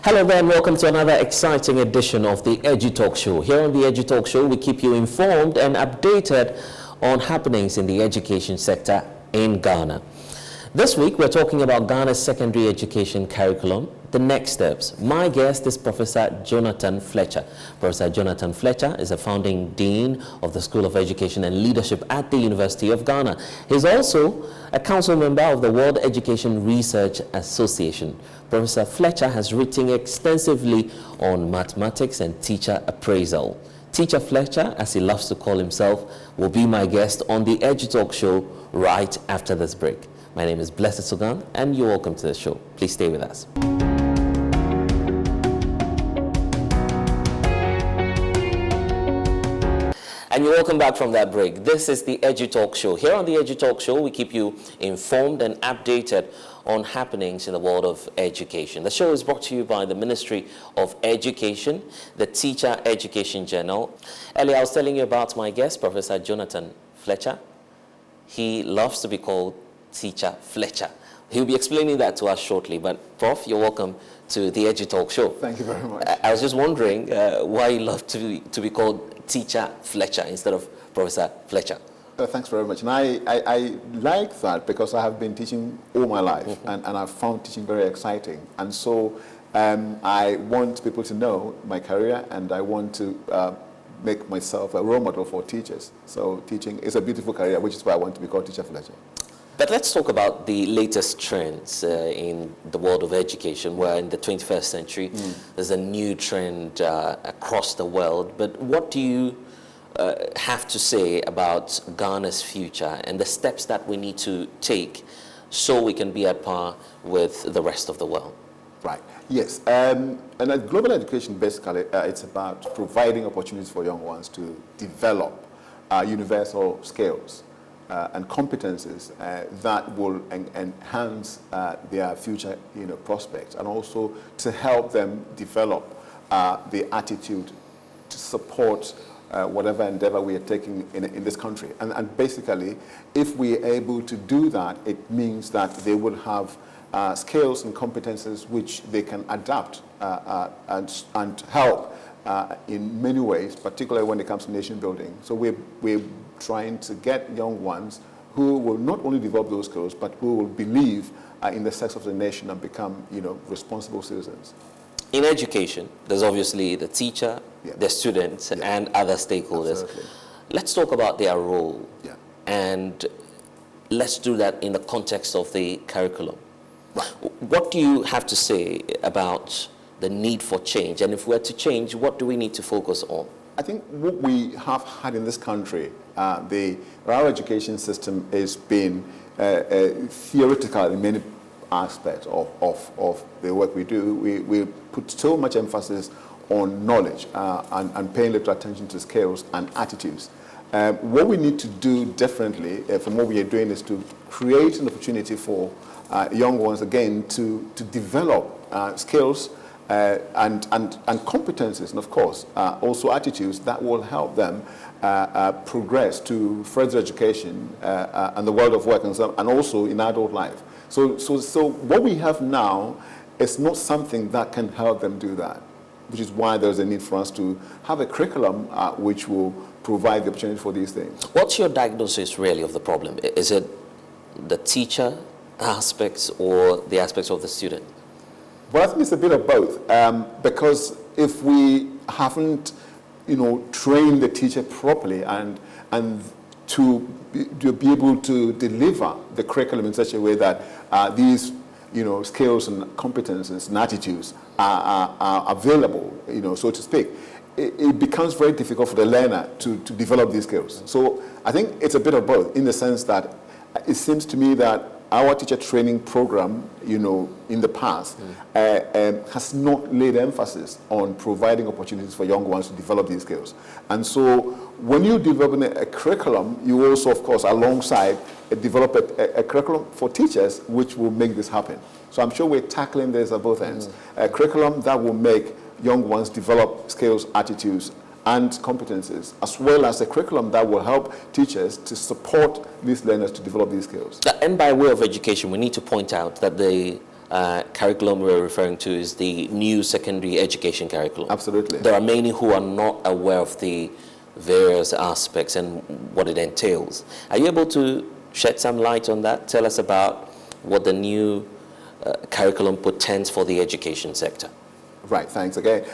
Hello there and welcome to another exciting edition of the EduTalk Show. Here on the EduTalk Show, we keep you informed and updated on happenings in the education sector in Ghana. This week, we're talking about Ghana's secondary education curriculum, the next steps. My guest is Professor Jonathan Fletcher. Professor Jonathan Fletcher is a founding dean of the School of Education and Leadership at the University of Ghana. He's also a council member of the World Education Research Association. Professor Fletcher has written extensively on mathematics and teacher appraisal. Teacher Fletcher, as he loves to call himself, will be my guest on the EduTalk Show right after this break. My name is Blessed Sogah, and you're welcome to the show. Please stay with us. And you're welcome back from that break. This is the EduTalk Show. Here on the EduTalk Show, we keep you informed and updated on happenings in the world of education. The show is brought to you by the Ministry of Education, the Teacher Education Journal. Earlier, I was telling you about my guest, Professor Jonathan Fletcher. He loves to be called Teacher Fletcher. He'll be explaining that to us shortly. But Prof, you're welcome to the EduTalk Show. Thank you very much. I was just wondering why you love to be called Teacher Fletcher instead of Professor Fletcher. Thanks very much. And I like that because I have been teaching all my life, and I've found teaching very exciting. And so I want people to know my career, and I want to make myself a role model for teachers. So teaching is a beautiful career, which is why I want to be called Teacher Fletcher. But let's talk about the latest trends in the world of education, where in the 21st century, there's a new trend across the world. But what do you have to say about Ghana's future and the steps that we need to take so we can be at par with the rest of the world? Right. Yes. And global education, basically, it's about providing opportunities for young ones to develop universal skills and competencies that will enhance their future, prospects, and also to help them develop the attitude to support whatever endeavor we are taking in this country. And basically, if we are able to do that, it means that they will have skills and competences which they can adapt and help in many ways, particularly when it comes to nation building. So we're trying to get young ones who will not only develop those skills, but who will believe in the success of the nation and become, responsible citizens. In education, there's obviously the teacher, the students, and other stakeholders. Absolutely. Let's talk about their role. Yeah. And let's do that in the context of the curriculum. Right. What do you have to say about the need for change? And if we're to change, what do we need to focus on? I think what we have had in this country, our education system has been theoretical in many aspects of the work we do. We put so much emphasis on knowledge and paying little attention to skills and attitudes. What we need to do differently from what we are doing is to create an opportunity for young ones, again, to develop skills and competencies, and of course, also attitudes that will help them progress to further education and the world of work and also in adult life. So what we have now is not something that can help them do that, which is why there's a need for us to have a curriculum which will provide the opportunity for these things. What's your diagnosis really of the problem? Is it the teacher aspects or the aspects of the student? Well, I think it's a bit of both, because if we haven't, trained the teacher properly and to be able to deliver the curriculum in such a way that these, skills and competences and attitudes are available, so to speak, it becomes very difficult for the learner to develop these skills. So I think it's a bit of both, in the sense that it seems to me that our teacher training program, in the past, has not laid emphasis on providing opportunities for young ones to develop these skills. And so when you develop a curriculum, you also, of course, alongside, develop a curriculum for teachers, which will make this happen. So I'm sure we're tackling this at both ends. A curriculum that will make young ones develop skills, attitudes, and competencies, as well as a curriculum that will help teachers to support these learners to develop these skills. And by way of education, we need to point out that the curriculum we're referring to is the new secondary education curriculum. Absolutely. There are many who are not aware of the various aspects and what it entails. Are you able to shed some light on that? Tell us about what the new curriculum portends for the education sector. Right, thanks again.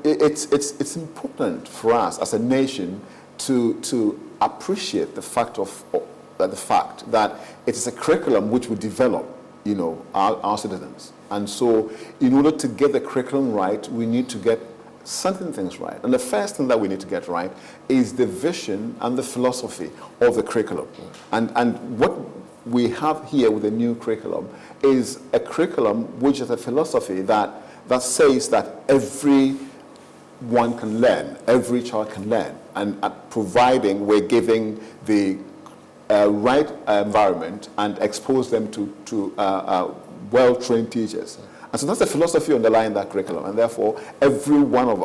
It's important for us as a nation to appreciate the fact that it is a curriculum which will develop, our citizens. And so, in order to get the curriculum right, we need to get certain things right. And the first thing that we need to get right is the vision and the philosophy of the curriculum. And what we have here with the new curriculum is a curriculum which is a philosophy that says that everyone can learn, every child can learn, and providing we're giving the right environment and expose them to well-trained teachers. And so that's the philosophy underlying that curriculum, and therefore every one of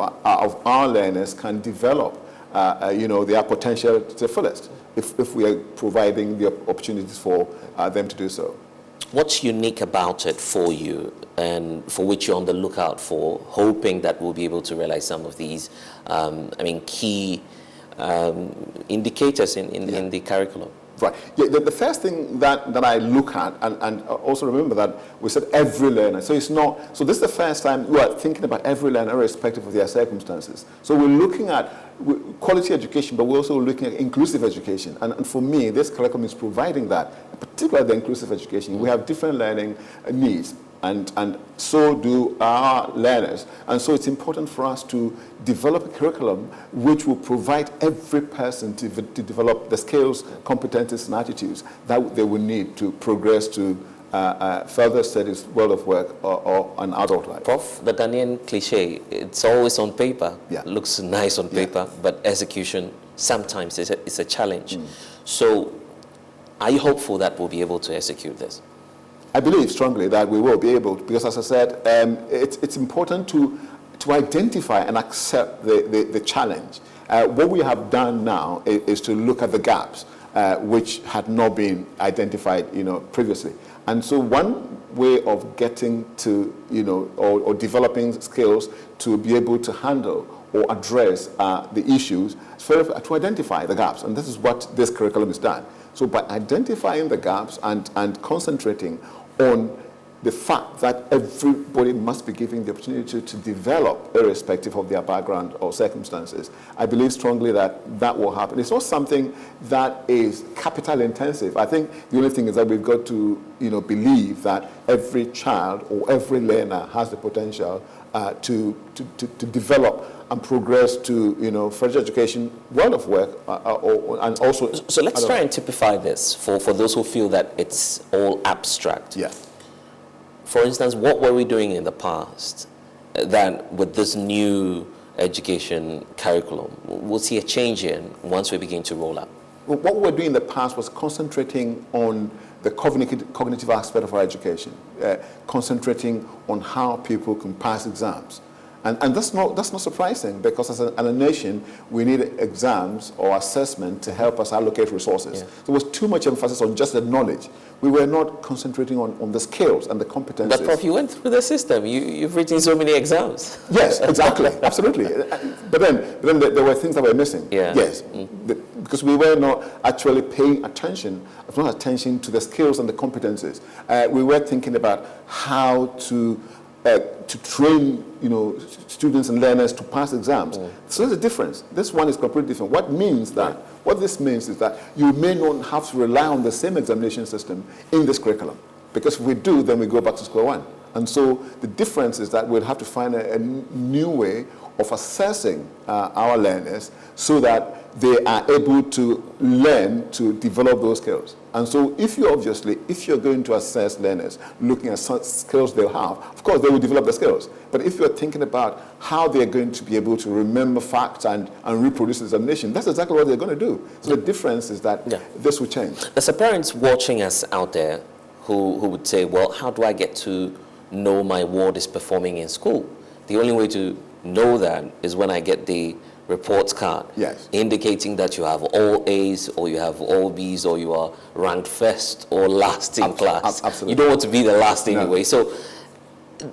our learners can develop their potential to the fullest if we are providing the opportunities for them to do so. What's unique about it for you and for which you're on the lookout for, hoping that we'll be able to realize some of these, key indicators in the curriculum? Right. Yeah, the first thing that I look at, and also remember that we said every learner. So it's not. So this is the first time we are thinking about every learner, irrespective of their circumstances. So we're looking at quality education, but we're also looking at inclusive education. And for me, this curriculum is providing that, particularly the inclusive education. We have different learning needs. And so do our learners. And so it's important for us to develop a curriculum which will provide every person to develop the skills, competencies, and attitudes that they will need to progress to further studies, world of work, or an adult life. Prof, the Ghanaian cliche, it's always on paper. Yeah. It looks nice on paper, but execution sometimes is a challenge. So are you hopeful that we'll be able to execute this? I believe strongly that we will be able to, because as I said, it's important to identify and accept the challenge. What we have done now is to look at the gaps which had not been identified, previously. And so one way of getting to, or developing skills to be able to handle or address the issues is to identify the gaps. And this is what this curriculum has done. So by identifying the gaps and concentrating on the fact that everybody must be given the opportunity to develop, irrespective of their background or circumstances, I believe strongly that will happen. It's not something that is capital intensive. I think the only thing is that we've got to, believe that every child or every learner has the potential to develop and progress to, further education, world of work, and also. So let's try and typify this for those who feel that it's all abstract. Yeah. For instance, what were we doing in the past that with this new education curriculum, we'll see a change in once we begin to roll out? Well, what we were doing in the past was concentrating on the cognitive aspect of our education, concentrating on how people can pass exams. And that's not surprising, because as a nation, we need exams or assessment to help us allocate resources. Yeah. There was too much emphasis on just the knowledge. We were not concentrating on the skills and the competencies. But Prof, you went through the system. You've written so many exams. Yes, exactly, absolutely. But then there were things that were missing. Yeah. Yes, because we were not actually paying attention to the skills and the competencies. We were thinking about how to train, students and learners to pass exams. So there's a difference. This one is completely different. What this means is that you may not have to rely on the same examination system in this curriculum, because if we do, then we go back to square one. And so the difference is that we'll have to find a new way of assessing our learners so that they are able to learn to develop those skills. And so if you're going to assess learners looking at skills they'll have, of course they will develop the skills. But if you're thinking about how they're going to be able to remember facts and reproduce the examination, that's exactly what they're going to do. So the difference is that this will change. There's parents watching us out there who would say, well, how do I get to know my ward is performing in school? The only way to know that is when I get the report card, Yes. indicating that you have all A's or you have all B's or you are ranked first or last in class. Absolutely. You don't want to be the last No. anyway. So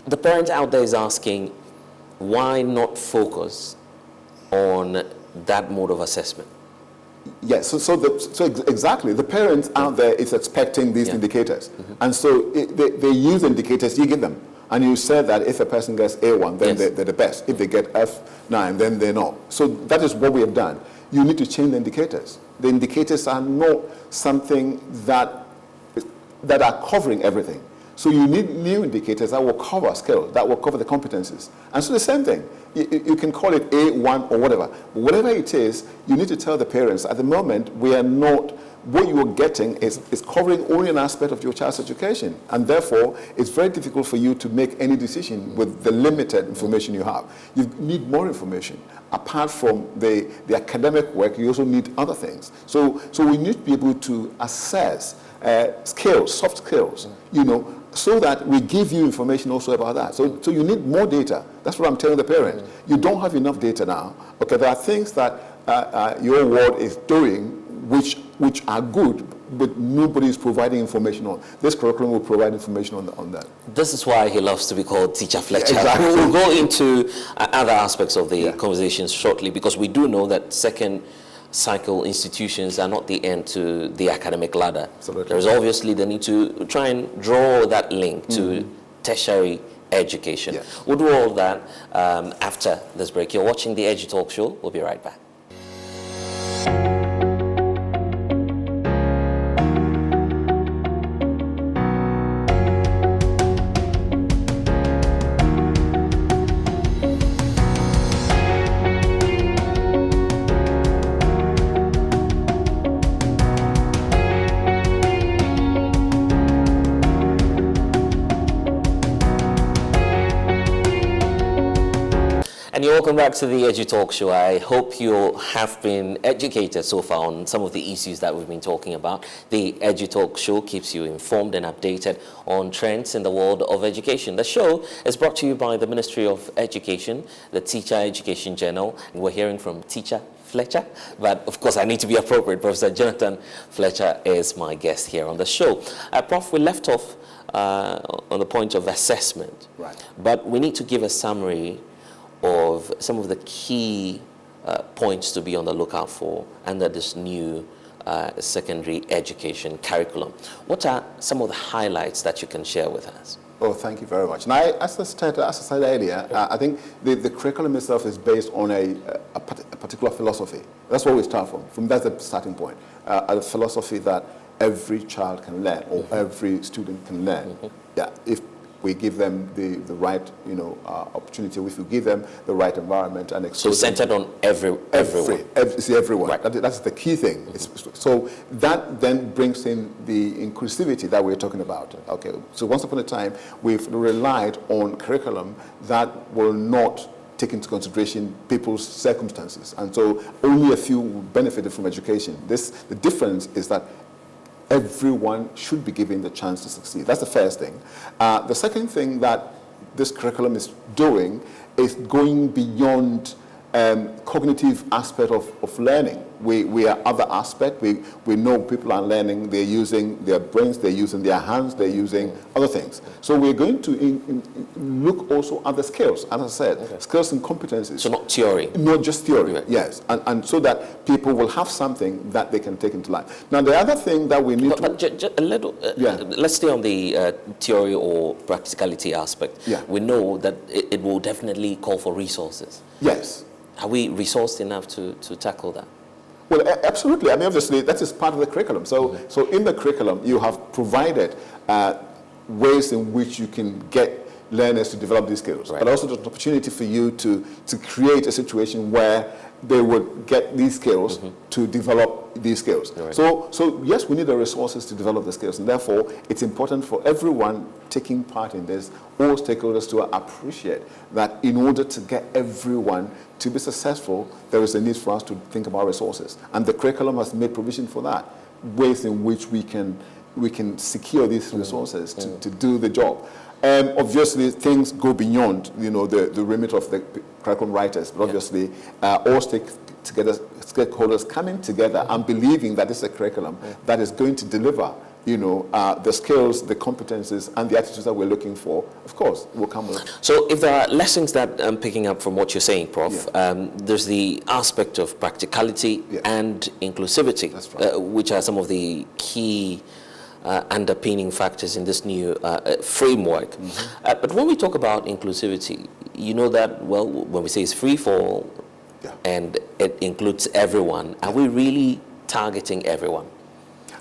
the parent out there is asking, why not focus on that mode of assessment? Yes, exactly. The parents out there is expecting these indicators. And so they use indicators, you give them. And you said that if a person gets A1, then they're the best. If they get F9, then they're not. So that is what we have done. You need to change the indicators. The indicators are not something that are covering everything. So you need new indicators that will cover skills, that will cover the competencies. And so the same thing. You can call it A1 or whatever. But whatever it is, you need to tell the parents, at the moment, we are not, what you are getting is covering only an aspect of your child's education. And therefore, it's very difficult for you to make any decision with the limited information you have. You need more information. Apart from the academic work, you also need other things. So we need to be able to assess skills, soft skills, so that we give you information also about that. So you need more data. That's what I'm telling the parent. You don't have enough data now. Okay, there are things that your ward is doing which are good, but nobody is providing information on. This curriculum will provide information on that. This is why he loves to be called Teacher Fletcher. Exactly. We'll go into other aspects of the conversation shortly, because we do know that second cycle institutions are not the end to the academic ladder. Absolutely. There's obviously the need to try and draw that link to tertiary education. Yes. We'll do all that after this break. You're watching the Edu Talk Show. We'll be right back. And you're welcome back to the Edu Talk Show. I hope you have been educated so far on some of the issues that we've been talking about. The Edu Talk Show keeps you informed and updated on trends in the world of education. The show is brought to you by the Ministry of Education, the Teacher Education Journal. And we're hearing from Teacher Fletcher, but of course I need to be appropriate. Professor Jonathan Fletcher is my guest here on the show. Prof, we left off on the point of assessment, right? But we need to give a summary of some of the key points to be on the lookout for under this new secondary education curriculum. What are some of the highlights that you can share with us? Oh, thank you very much. Now, as I said earlier, I think the curriculum itself is based on a particular philosophy. That's where we start from. That's the starting point. A philosophy that every child can learn, or every student can learn. Yeah, if we give them the right opportunity, if we give them the right environment and so centered on everyone. Everyone. Right. That's the key thing. So that then brings in the inclusivity that we're talking about. Okay. So once upon a time, we've relied on curriculum that will not take into consideration people's circumstances, and so only a few benefited from education. The difference is that everyone should be given the chance to succeed. That's the first thing. The second thing that this curriculum is doing is going beyond cognitive aspect of learning. We are other aspect. We know people are learning. They're using their brains. They're using their hands. They're using other things. So we're going to look also at the skills, as I said, skills and competencies. So not theory. Not just theory, right. Yes. And so that people will have something that they can take into life. Now, the other thing that we need just a little, let's stay on the theory or practicality aspect. Yeah. We know that it will definitely call for resources. Yes. Are we resourced enough to tackle that? Well, absolutely. I mean, obviously, that is part of the curriculum. So in the curriculum, you have provided ways in which you can get learners to develop these skills, but also there's an opportunity for you to create a situation where they would get these skills to develop these skills. Right. So yes, we need the resources to develop the skills, and therefore it's important for everyone taking part in this, all stakeholders, to appreciate that in order to get everyone to be successful, there is a need for us to think about resources, and the curriculum has made provision for that, ways in which we can secure these resources to do the job. Obviously, things go beyond, the remit of the curriculum writers, but obviously, all stakeholders coming together and believing that this is a curriculum that is going to deliver, the skills, the competences, and the attitudes that we're looking for, of course, will come with it. So if there are lessons that I'm picking up from what you're saying, Prof, there's the aspect of practicality and inclusivity, That's right. which are some of the key underpinning factors in this new framework. But when we talk about inclusivity, you know that, well, when we say it's free for all and it includes everyone, are we really targeting everyone?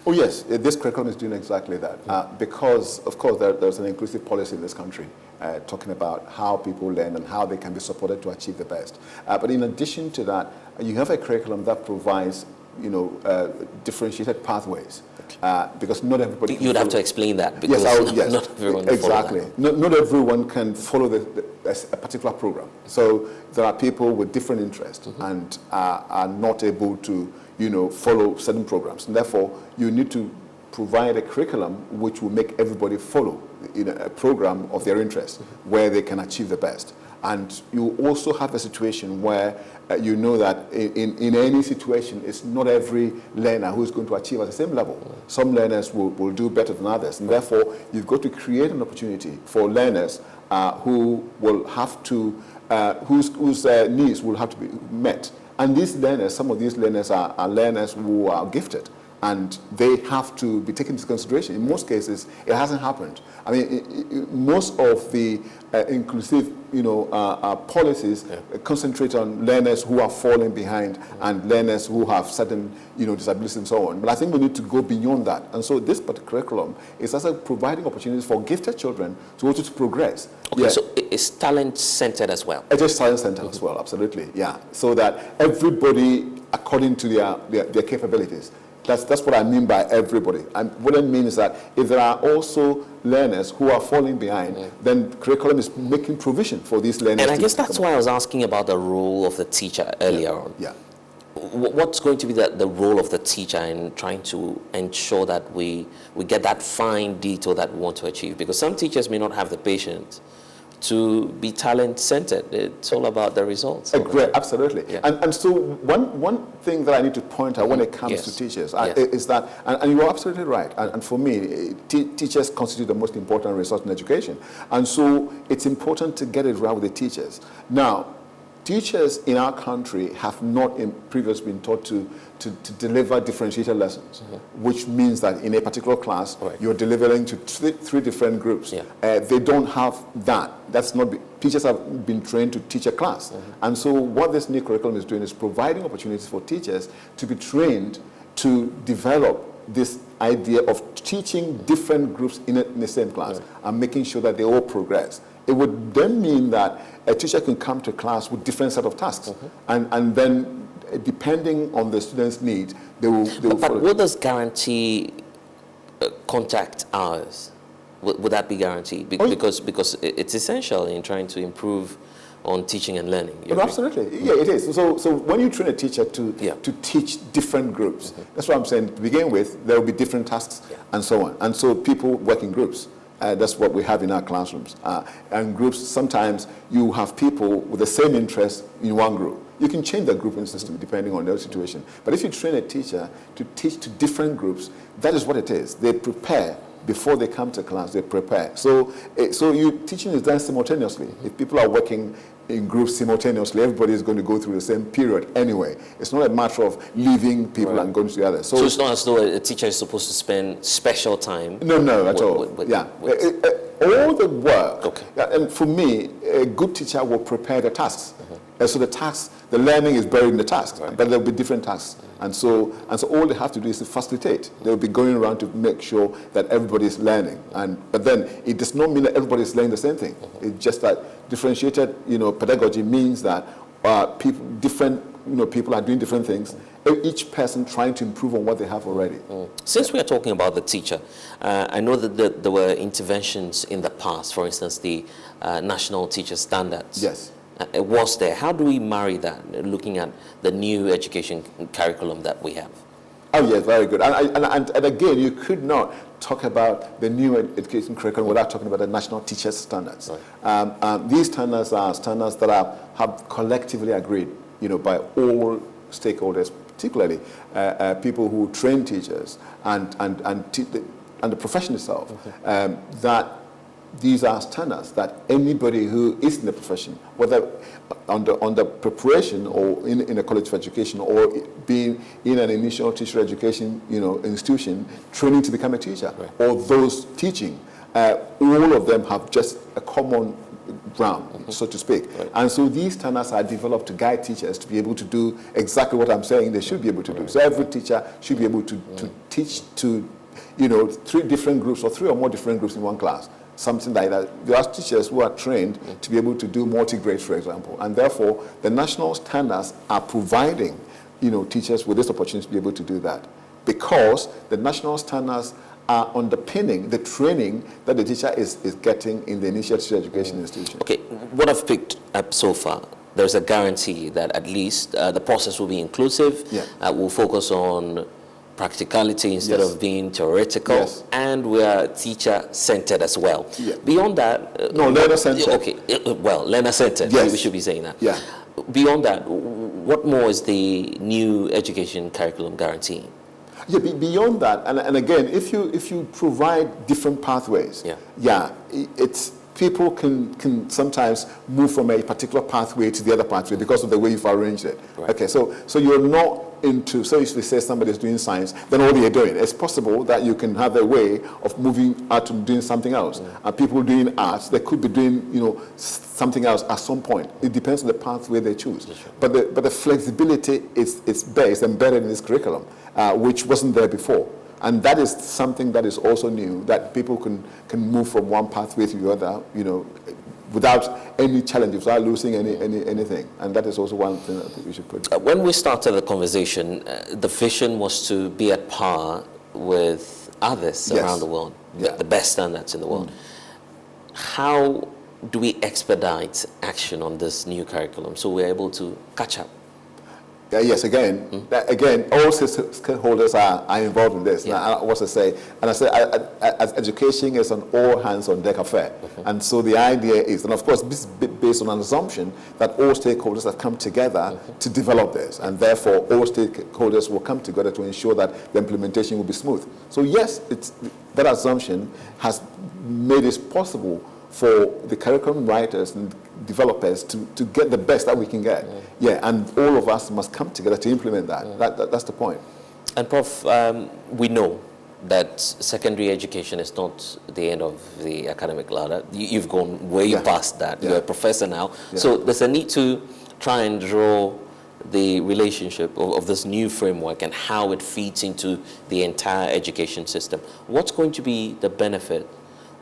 Oh yes, this curriculum is doing exactly that. Because, of course, there's an inclusive policy in this country talking about how people learn and how they can be supported to achieve the best. But in addition to that, you have a curriculum that provides, differentiated pathways. Because not everybody can You'd have to explain that, because not everyone can follow that. Not everyone can follow a particular program. So there are people with different interests and are not able to follow certain programs. And therefore, you need to provide a curriculum which will make everybody follow a program of their interest where they can achieve the best. And you also have a situation where you know that in any situation, it's not every learner who is going to achieve at the same level. Some learners will do better than others. And therefore, you've got to create an opportunity for learners who will have to, whose needs will have to be met. And these learners, some of these learners are learners who are gifted, and they have to be taken into consideration. In most cases, it hasn't happened. I mean, most of the inclusive, policies concentrate on learners who are falling behind and learners who have certain, disabilities and so on. But I think we need to go beyond that. And so this particular curriculum is also providing opportunities for gifted children to also to progress. Okay, so it's talent-centered as well. It is talent-centered as well, absolutely, yeah. So that everybody, according to their capabilities. That's what I mean by everybody. And what I mean is that if there are also learners who are falling behind, then curriculum is making provision for these learners. And I guess that's why I was asking about the role of the teacher earlier on. Yeah. What's going to be the role of the teacher in trying to ensure that we get that fine detail that we want to achieve? Because some teachers may not have the patience to be talent-centered. It's all about the results. Absolutely. Yeah. And so one thing that I need to point out when it comes to teachers is that, and you're absolutely right, and for me, teachers constitute the most important resource in education. And so it's important to get it right with the teachers. Now, teachers in our country have not previously been taught to deliver differentiated lessons, which means that in a particular class, you're delivering to three different groups. They don't have that. Teachers have been trained to teach a class. And so what this new curriculum is doing is providing opportunities for teachers to be trained to develop this idea of teaching different groups in the same class and making sure that they all progress. It would then mean that a teacher can come to class with different set of tasks, and then depending on the student's need, they will But follow. will this guarantee contact hours? Would that be guaranteed? Because it's essential in trying to improve on teaching and learning. Absolutely, yeah, it is. So when you train a teacher to teach different groups, that's what I'm saying. To begin with, there will be different tasks and so on, and so people work in groups. That's what we have in our classrooms. And groups, sometimes you have people with the same interest in one group. You can change the grouping system depending on their situation. But if you train a teacher to teach to different groups, that is what it is. They prepare before they come to class, they prepare. So teaching is done simultaneously. If people are working in groups simultaneously, everybody is going to go through the same period anyway. It's not a matter of leaving people and going to the other. So it's not as though a teacher is supposed to spend special time. No, at all. All the work. And for me, a good teacher will prepare the tasks. And so the learning is buried in the tasks, but there will be different tasks. And so all they have to do is to facilitate. They'll be going around to make sure that everybody is learning. But then it does not mean that everybody is learning the same thing. It's just that differentiated, pedagogy means that people are doing different things. Each person trying to improve on what they have already. Since we are talking about the teacher, I know that there were interventions in the past. For instance, the National Teacher Standards. Yes. It was there. How do we marry that, looking at the new education curriculum that we have? Oh, yes, very good. And again, you could not talk about the new education curriculum without talking about the national teachers' standards. Right. These standards are standards that have collectively agreed, by all stakeholders, particularly people who train teachers and the profession itself, that these are standards that anybody who is in the profession, whether under preparation or in a college of education or being in an initial teacher education institution, training to become a teacher, right, or those teaching, all of them have just a common ground, so to speak. Right. And so these standards are developed to guide teachers to be able to do exactly what I'm saying they should be able to do. So every teacher should be able to teach to 3 different groups or 3 or more different groups in one class. Something like that. There are teachers who are trained to be able to do multi-grade, for example, and therefore the national standards are providing, teachers with this opportunity to be able to do that, because the national standards are underpinning the training that the teacher is getting in the initial teacher education institution. Okay, what I've picked up so far, there's a guarantee that at least the process will be inclusive, will focus on practicality instead of being theoretical, and we are teacher-centered as well. Yeah. Beyond that... no, learner-centered. Okay, well, learner-centered, we should be saying that. Yeah. Beyond that, what more is the new education curriculum guaranteeing? Yeah, beyond that, and again, if you provide different pathways, it's people can sometimes move from a particular pathway to the other pathway because of the way you've arranged it. Right. Okay, so you're not into, so if we say somebody's doing science, then all they're doing, it's possible that you can have a way of moving out to doing something else. And people doing arts, they could be doing, something else at some point. It depends on the pathway they choose. Sure. But the flexibility is based, embedded in this curriculum, which wasn't there before. And that is something that is also new, that people can move from one pathway to the other, without any challenges, without losing anything. And that is also one thing that I think we should put. When we started the conversation, the vision was to be at par with others around the world, the best standards in the world. How do we expedite action on this new curriculum so we're able to catch up? Yes, again, all stakeholders are involved in this. Yeah. Now, what I say, and I say, as education is an all-hands-on-deck affair. And so the idea is, and of course, this is based on an assumption that all stakeholders have come together to develop this, and therefore all stakeholders will come together to ensure that the implementation will be smooth. So yes, that assumption has made it possible for the curriculum writers and developers to get the best that we can get. And all of us must come together to implement that. That's the point. And Prof, we know that secondary education is not the end of the academic ladder. You've gone way past that. You're a professor now. So there's a need to try and draw the relationship of this new framework and how it feeds into the entire education system. What's going to be the benefit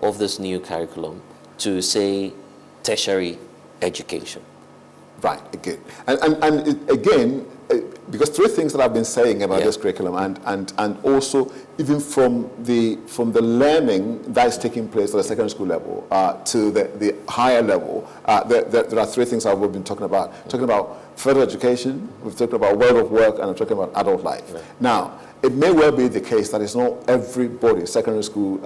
of this new curriculum to, say, tertiary education? Right, again. And again, because 3 things that I've been saying about this curriculum, and also even from the learning that is taking place at the secondary school level to the higher level, there are 3 things I've been talking about. Talking about further education, we've talked about world of work, and I'm talking about adult life. Right. Now, it may well be the case that it's not everybody, secondary school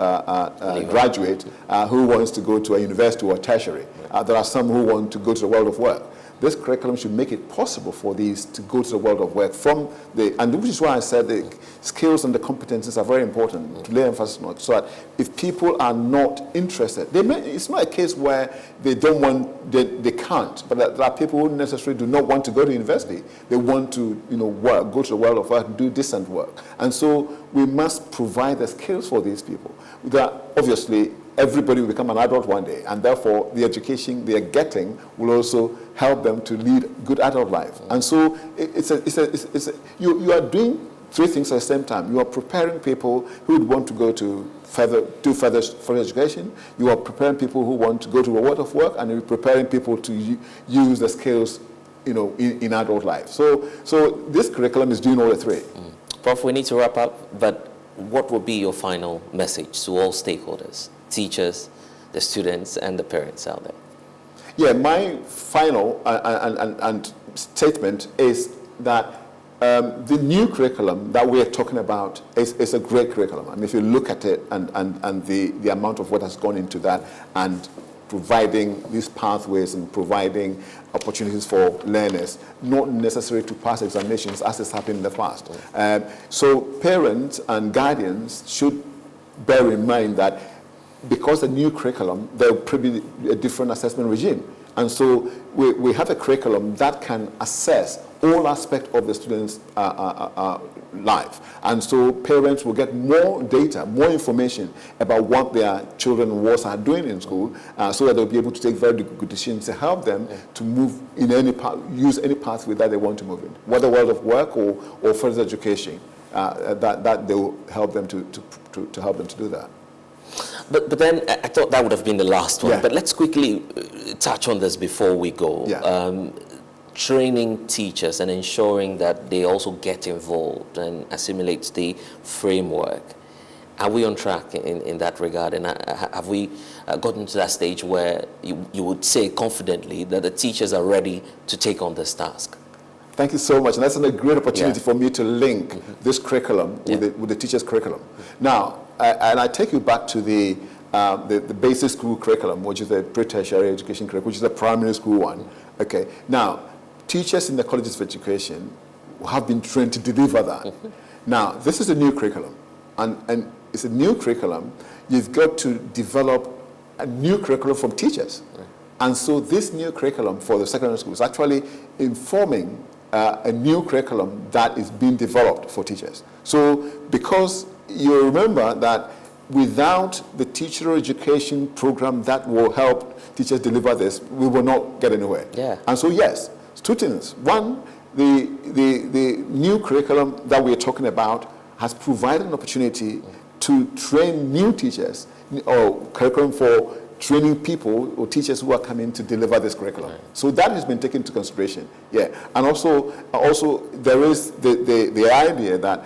graduate, who wants to go to a university or tertiary. There are some who want to go to the world of work. This curriculum should make it possible for these to go to the world of work and which is why I said the skills and the competencies are very important to lay emphasis on, so that if people are not interested, it's not a case where they don't want, they can't, but there are people who necessarily do not want to go to university. They want to, work, go to the world of work, do decent work. And so we must provide the skills for these people. That obviously everybody will become an adult one day, and therefore the education they are getting will also help them to lead good adult life. And so you are doing 3 things at the same time. You are preparing people who would want to go to further education. You are preparing people who want to go to a world of work, and you're preparing people to use the skills, in adult life. So this curriculum is doing all the 3. Prof, we need to wrap up, but what would be your final message to all stakeholders, teachers, the students, and the parents out there? Yeah, my final and statement is that the new curriculum that we're talking about is a great curriculum. And if you look at it and the amount of what has gone into that and providing these pathways and providing opportunities for learners, not necessary to pass examinations as has happened in the past. So parents and guardians should bear in mind that because the new curriculum, there will probably be a different assessment regime. And so we have a curriculum that can assess all aspects of the student's life. And so parents will get more data, more information about what their children and what are doing in school, so that they'll be able to take very good decisions to help them to move in any use any pathway that they want to move in, whether world of work or further education, that they will help them to help them to do that. But then I thought that would have been the last one. Yeah. But let's quickly touch on this before we go. Yeah. Training teachers and ensuring that they also get involved and assimilate the framework. Are we on track in that regard? And have we gotten to that stage where you would say confidently that the teachers are ready to take on this task? Thank you so much. And that's a great opportunity for me to link this curriculum with the teacher's curriculum. Now, and I take you back to the basic school curriculum, which is the pre-tertiary education curriculum, which is the primary school one. Okay. Now, teachers in the colleges of education have been trained to deliver that. Now, this is a new curriculum. And it's a new curriculum. You've got to develop a new curriculum from teachers. And so this new curriculum for the secondary school is actually informing a new curriculum that is being developed for teachers. So because you remember that without the teacher education program that will help teachers deliver this, we will not get anywhere. Yeah. And so yes, two things. One, the new curriculum that we're talking about has provided an opportunity to train new teachers, or curriculum for training people or teachers who are coming to deliver this curriculum. Right. So that has been taken into consideration. Yeah. And also there is the idea that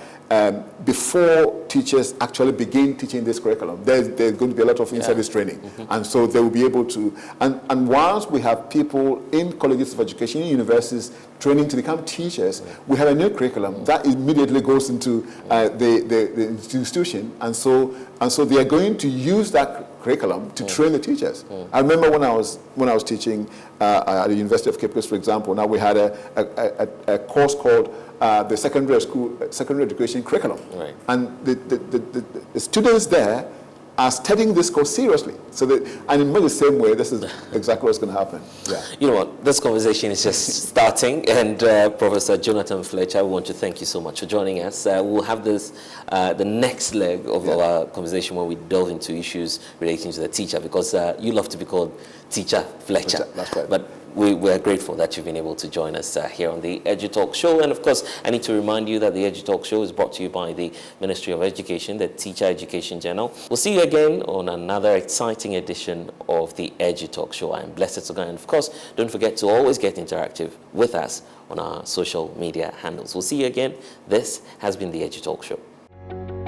before teachers actually begin teaching this curriculum, there's going to be a lot of in-service training. And so they will be able to, and once we have people in colleges of education, in universities, training to become teachers, we have a new curriculum that immediately goes into the institution, and so they are going to use that curriculum to train the teachers. I remember when I was teaching at the University of Cape Coast, for example. Now we had a course called the secondary education curriculum, right. And the students there are studying this course seriously. And in much the same way, this is exactly what's going to happen. Yeah. You know what? This conversation is just starting, and Professor Jonathan Fletcher, we want to thank you so much for joining us. We'll have this the next leg of our conversation when we delve into issues relating to the teacher, because you love to be called Teacher Fletcher. That's right. But we're grateful that you've been able to join us here on the EduTalk Show. And of course, I need to remind you that the EduTalk Show is brought to you by the Ministry of Education, the Teacher Education Journal. We'll see you again on another exciting edition of the EduTalk Show. I'm blessed Sogah. And of course, don't forget to always get interactive with us on our social media handles. We'll see you again. This has been the EduTalk Show.